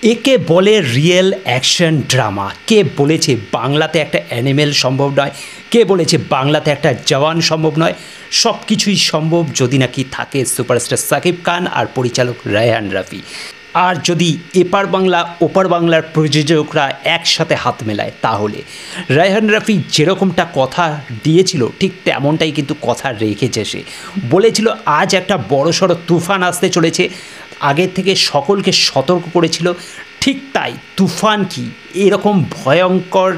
একে বলে real action drama. কে বলেছে বাংলাতে একটা অ্যানিমেল সম্ভব নয়? কে বলেছে বাংলাতে একটা জওয়ান সম্ভব নয়? সব কিছুই সম্ভব যদি নাকি থাকে সুপারস্টার সাকিব খান আর পরিচালক রায়হান রাফি। আর যদি এপার বাংলা ওপার বাংলার প্রযোজকরা একসাথে হাত মেলায়, তাহলে রায়হান রাফি যেরকমটা কথা দিয়েছিল ঠিক তেমনটাই কিন্তু কথা রেখেছে। সে বলেছিল আজ একটা বড়সড় তুফান আসতে চলেছে, আগের থেকে সকলকে সতর্ক করেছিল। ঠিক তাই, তুফান কি এরকম ভয়ঙ্কর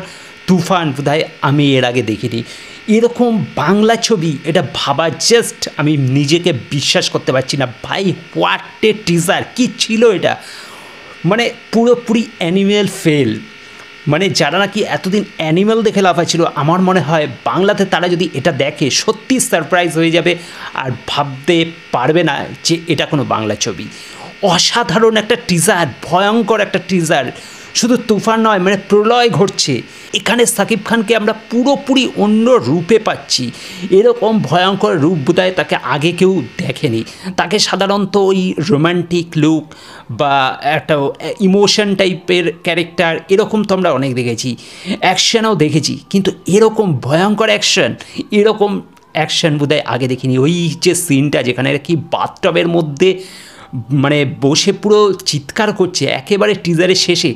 তুফান বোধহয় আমি এর আগে দেখিনি। এরকম বাংলা ছবি, এটা ভাবা জাস্ট আমি নিজেকে বিশ্বাস করতে পারছি না ভাই। What a teaser! কী ছিল এটা? মানে পুরোপুরি অ্যানিমেল ফেল। মানে যারা নাকি এতদিন অ্যানিমেল দেখে লাফাচ্ছিল, আমার মনে হয় বাংলাতে তারা যদি এটা দেখে সত্যি সারপ্রাইজ হয়ে যাবে আর ভাবতে পারবে না যে এটা কোনো বাংলা ছবি। অসাধারণ একটা টিজার, ভয়ঙ্কর একটা টিজার। শুধু তুফান নয়, মানে প্রলয় ঘটছে এখানে। সাকিব খানকে আমরা পুরোপুরি অন্য রূপে পাচ্ছি। এরকম ভয়ঙ্কর রূপ বোধহয় তাকে আগে কেউ দেখেনি। তাকে সাধারণত ওই রোম্যান্টিক লুক বা একটা ইমোশন টাইপের ক্যারেক্টার এরকম তো আমরা অনেক দেখেছি, অ্যাকশানও দেখেছি, কিন্তু এরকম ভয়ঙ্কর অ্যাকশান, এরকম অ্যাকশান বোধহয় আগে দেখিনি। ওই যে সিনটা যেখানে কি বাথটবের মধ্যে মানে বসে পুরো চিৎকার করছে একেবারে টিজারের শেষে,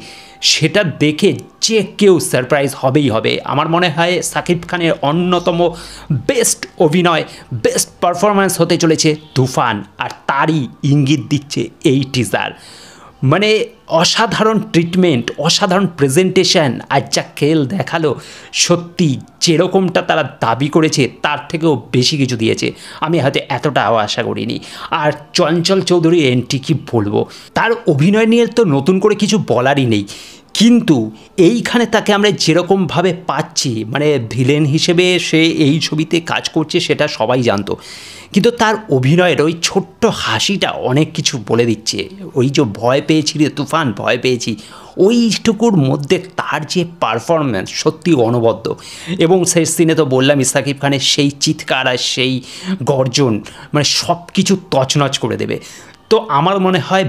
সেটা দেখে যে কেউ সারপ্রাইজ হবেই হবে। আমার মনে হয় সাকিব খানের অন্যতম বেস্ট অভিনয়, বেস্ট পারফরম্যান্স হতে চলেছে তুফান, আর তারই ইঙ্গিত দিচ্ছে এই টিজার। মানে অসাধারণ ট্রিটমেন্ট, অসাধারণ প্রেজেন্টেশন, আর যা খেল দেখালো, সত্যি যেরকমটা তারা দাবি করেছে তার থেকেও বেশি কিছু দিয়েছে। আমি হয়তো এতটাও আশা করিনি। আর চঞ্চল চৌধুরীর এন্ট্রি কী বলবো, তার অভিনয় নিয়ে তো নতুন করে কিছু বলারই নেই, কিন্তু এইখানে তাকে আমরা যেরকমভাবে পাচ্ছি, মানে ভিলেন হিসেবে সে এই ছবিতে কাজ করছে সেটা সবাই জানতো, কিন্তু তার অভিনয়ের ওই ছোট্ট হাসিটা অনেক কিছু বলে দিচ্ছে। ওই যে ভয় পেয়েছি রে তুফান, ভয় পেয়েছি, ওইটুকুর মধ্যে তার যে পারফরম্যান্স সত্যি অনবদ্য। এবং সেই সিনে তো বললামই, সাকিব খানের সেই চিৎকার আর সেই গর্জন, মানে সব কিছু তছনছ করে দেবে। তো আমার মনে হয়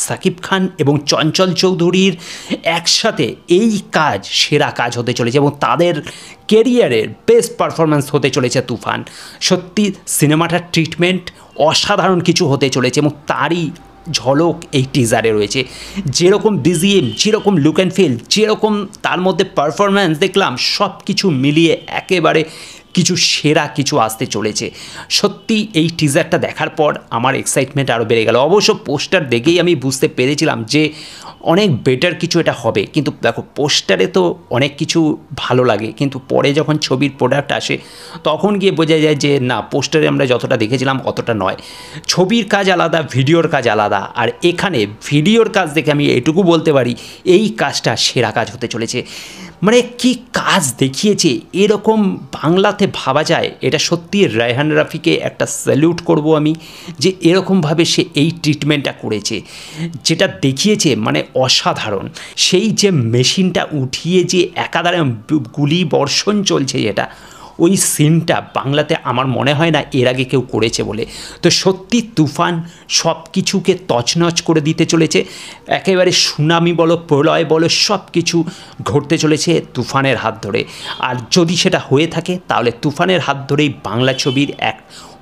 সাকিব খান এবং চঞ্চল চৌধুরীর একসাথে এই কাজ সেরা কাজ হতে চলেছে এবং তাদের কেরিয়ারের বেস্ট পারফরম্যান্স হতে চলেছে তুফান। সত্যি সিনেমাটার ট্রিটমেন্ট অসাধারণ কিছু হতে চলেছে এবং তারই ঝলক এই টিজারে রয়েছে। যেরকম বিজিএম, যেরকম লুক অ্যান্ড ফিল, যেরকম তার মধ্যে পারফরম্যান্স দেখলাম, সব কিছু মিলিয়ে একেবারে কিছু সেরা কিছু আসতে চলেছে। সত্যি এই টিজারটা দেখার পর আমার এক্সাইটমেন্ট আরও বেড়ে গেল। অবশ্য পোস্টার দেখেই আমি বুঝতে পেরেছিলাম যে অনেক বেটার কিছু এটা হবে, কিন্তু দেখো পোস্টারে তো অনেক কিছু ভালো লাগে, কিন্তু পরে যখন ছবির প্রোডাক্ট আসে তখন গিয়ে বোঝা যায় যে না, পোস্টারে আমরা যতটা দেখেছিলাম অতটা নয়। ছবির কাজ আলাদা, ভিডিওর কাজ আলাদা, আর এখানে ভিডিওর কাজ দেখে আমি এটুকু বলতে পারি এই কাজটা সেরা কাজ হতে চলেছে। মানে কি কাজ দেখিয়েছে, এরকম বাংলাতে ভাবা যায়? এটা সত্যি রায়হান রাফিকে একটা স্যালুট করব আমি, যে এরকমভাবে সে এই ট্রিটমেন্টটা করেছে, যেটা দেখিয়েছে মানে অসাধারণ। সেই যে মেশিনটা উঠিয়ে যে একাধারে গুলি বর্ষণ চলছে, যেটা ওই সিনটা বাংলাতে আমার মনে হয় না এর আগে কেউ করেছে বলে। তো সত্যি তুফান সব কিছুকে তছনছ করে দিতে চলেছে। একেবারে সুনামি বলো, প্রলয় বলো, সব কিছু ঘটতে চলেছে তুফানের হাত ধরে। আর যদি সেটা হয়ে থাকে তাহলে তুফানের হাত ধরেই বাংলা ছবির এক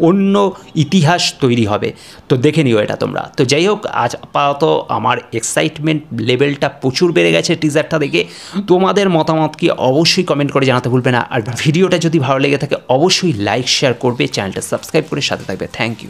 অন্য ইতিহাস তৈরি হবে। তো দেখে নিও এটা তোমরা। তো যাই হোক, আজ আপাতত আমার এক্সাইটমেন্ট লেভেলটা প্রচুর বেড়ে গেছে টিজারটা দেখে। তোমাদের মতামত কি অবশ্যই কমেন্ট করে জানাতে ভুলবে না। আর ভিডিওটা যদি ভালো লেগে থাকে অবশ্যই লাইক শেয়ার করবে, চ্যানেলটা সাবস্ক্রাইব করে সাথে থাকবে। Thank you.